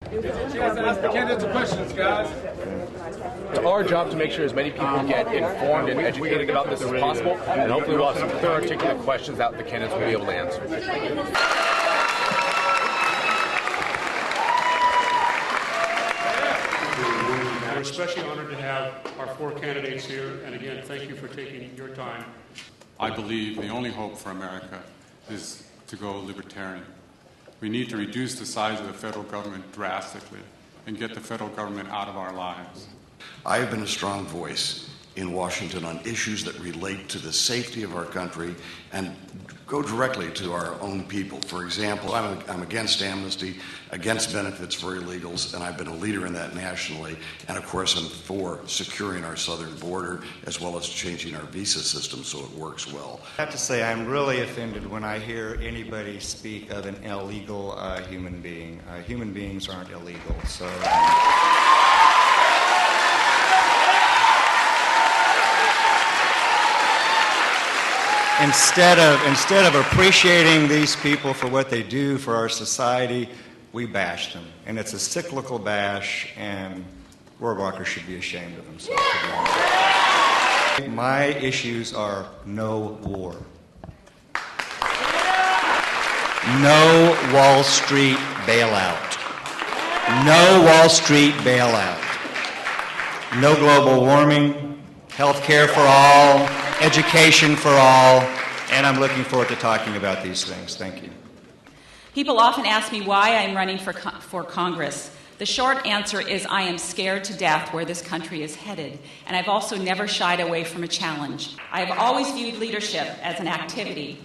Ask the candidates the questions, guys. It's our job to make sure as many people get informed and educated about this as possible, and hopefully we'll have some clear, articulate questions that the candidates will be able to answer. We're especially honored to have our four candidates here, and again, thank you for taking your time. I believe the only hope for America is to go libertarian. We need to reduce the size of the federal government drastically and get the federal government out of our lives. I have been a strong voice in Washington on issues that relate to the safety of our country and go directly to our own people. For example, I'm against amnesty, against benefits for illegals, and I've been a leader in that nationally. And of course, I'm for securing our southern border as well as changing our visa system so it works well. I have to say I'm really offended when I hear anybody speak of an illegal human being. Human beings aren't illegal, so... Instead of appreciating these people for what they do for our society, we bash them. And it's a cyclical bash, and Rohrabacher should be ashamed of himself. My issues are no war. No Wall Street bailout. No Wall Street bailout. No global warming, health care for all, education for all, and I'm looking forward to talking about these things. Thank you. People often ask me why I'm running for Congress. The short answer is I am scared to death where this country is headed, and I've also never shied away from a challenge. I have always viewed leadership as an activity.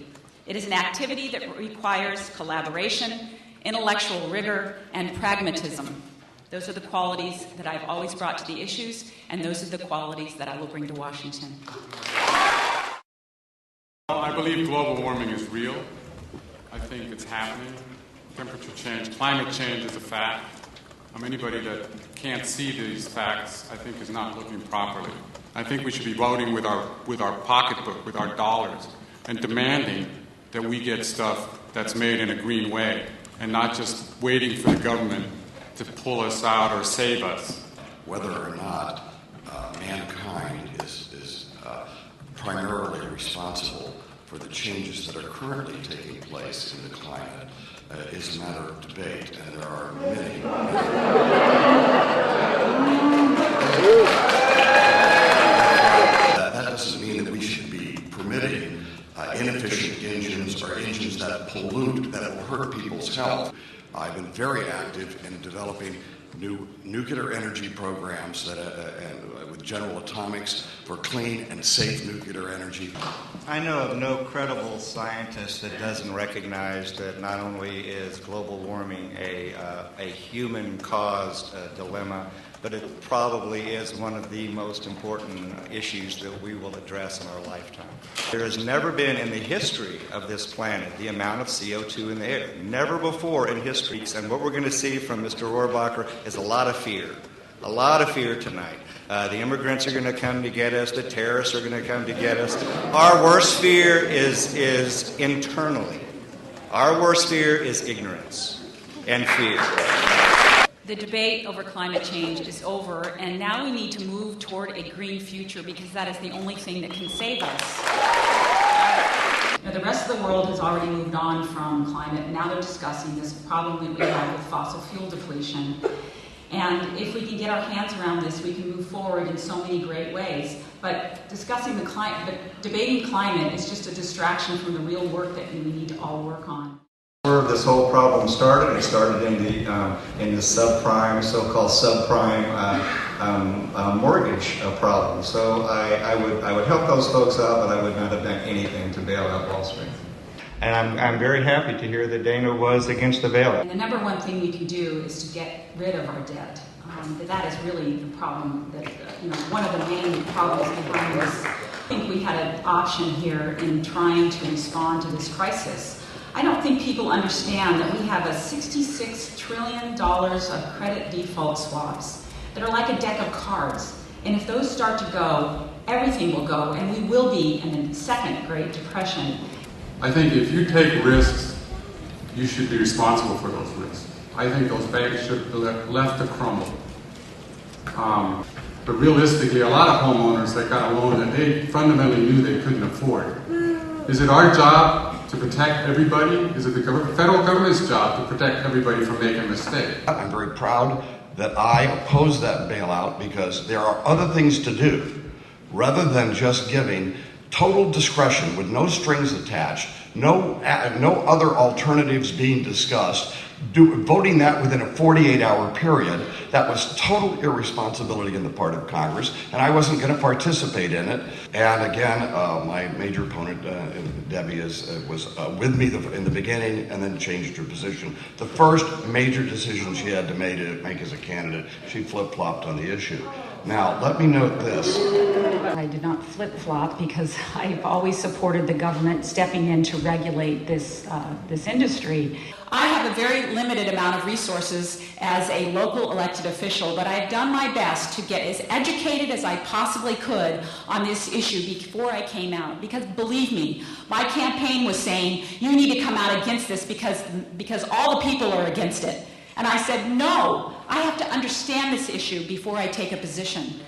It is an activity that requires collaboration, intellectual rigor, and pragmatism. Those are the qualities that I've always brought to the issues, and those are the qualities that I will bring to Washington. I believe global warming is real. I think it's happening. Temperature change, climate change is a fact. Anybody that can't see these facts, I think, is not looking properly. I think we should be voting with our pocketbook, with our dollars, and demanding that we get stuff that's made in a green way, and not just waiting for the government to pull us out or save us. Whether or not mankind is primarily responsible for the changes that are currently taking place in the climate is a matter of debate, and there are many. That doesn't mean that we should be permitting inefficient engines or engines that pollute, that will hurt people's health. I've been very active in developing new nuclear energy programs with General Atomics for clean and safe nuclear energy. I know of no credible scientist that doesn't recognize that not only is global warming a human-caused dilemma, but it probably is one of the most important issues that we will address in our lifetime. There has never been in the history of this planet the amount of CO2 in the air. Never before in history. And what we're going to see from Mr. Rohrabacher is a lot of fear. A lot of fear tonight. The immigrants are going to come to get us. The terrorists are going to come to get us. Our worst fear is internally. Our worst fear is ignorance and fear. The debate over climate change is over, and now we need to move toward a green future because that is the only thing that can save us. Now, the rest of the world has already moved on from climate, and now they're discussing this problem that we have with fossil fuel depletion. And if we can get our hands around this, we can move forward in so many great ways. But discussing the climate, but debating climate is just a distraction from the real work that we need to all work on. Where this whole problem started, it started in the subprime, so-called subprime mortgage problem. So I would help those folks out, but I would not have done anything to bail out Wall Street. And I'm very happy to hear that Dana was against the bailout. And the number one thing we can do is to get rid of our debt. That is really the problem, that one of the main problems behind this. I think we had an option here in trying to respond to this crisis. I don't think people understand that we have a $66 trillion of credit default swaps that are like a deck of cards. And if those start to go, everything will go, and we will be in the second Great Depression. I think if you take risks, you should be responsible for those risks. I think those banks should have left to crumble. But realistically, a lot of homeowners that got a loan that they fundamentally knew they couldn't afford. Is it our job to protect everybody? Is it the federal government's job to protect everybody from making mistakes? I'm very proud that I oppose that bailout because there are other things to do rather than just giving total discretion with no strings attached, no other alternatives being discussed, voting that within a 48-hour period. That was total irresponsibility on the part of Congress, and I wasn't going to participate in it. And again, my major opponent, Debbie, was with me in the beginning and then changed her position. The first major decision she had to make as a candidate, she flip-flopped on the issue. Now, let me note this. I did not flip-flop because I've always supported the government stepping in to regulate this industry. I have a very limited amount of resources as a local elected official, but I've done my best to get as educated as I possibly could on this issue before I came out. Because believe me, my campaign was saying, you need to come out against this because all the people are against it. And I said, no, I have to understand this issue before I take a position.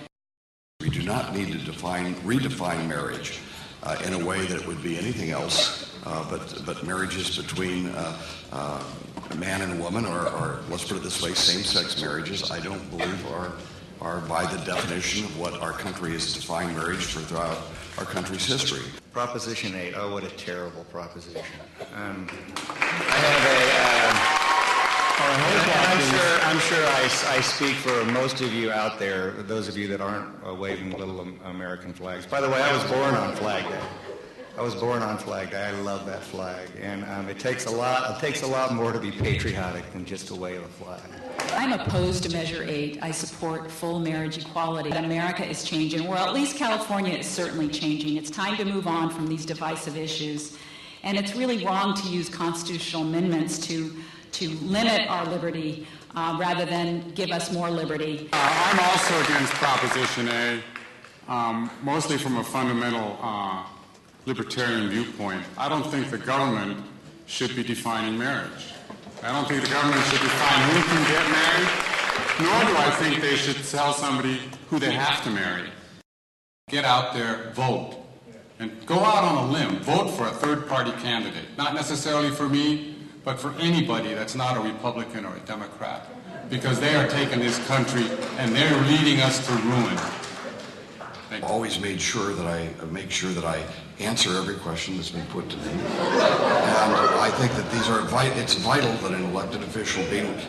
We do not need to redefine marriage in a way that it would be anything else, but marriages between a man and a woman, or let's put it this way, same-sex marriages, I don't believe are by the definition of what our country has defined marriage for throughout our country's history. Proposition 8, oh, what a terrible proposition. I have I'm sure I speak for most of you out there, those of you that aren't waving little American flags. By the way, I was born on Flag Day. I love that flag, and it takes a lot more to be patriotic than just to wave a flag. I'm opposed to Measure 8. I support full marriage equality. America is changing, or at least California is certainly changing. It's time to move on from these divisive issues, and it's really wrong to use constitutional amendments to limit our liberty rather than give us more liberty. I'm also against Proposition A, mostly from a fundamental libertarian viewpoint. I don't think the government should be defining marriage. I don't think the government should define who can get married, nor do I think they should tell somebody who they have to marry. Get out there, vote, and go out on a limb. Vote for a third-party candidate, not necessarily for me, but for anybody that's not a Republican or a Democrat, because they are taking this country and they're leading us to ruin. I've always made sure that I answer every question that's been put to me, and I think that it's vital that an elected official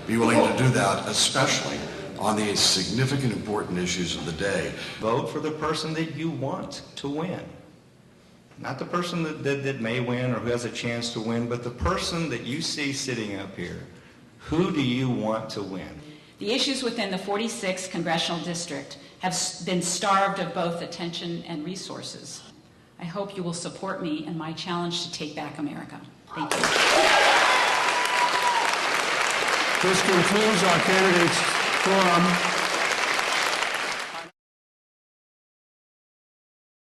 be willing to do that, especially on the significant, important issues of the day. Vote for the person that you want to win. Not the person that may win or who has a chance to win, but the person that you see sitting up here. Who do you want to win? The issues within the 46th congressional district have been starved of both attention and resources. I hope you will support me in my challenge to take back America. Thank you. This concludes our candidates forum.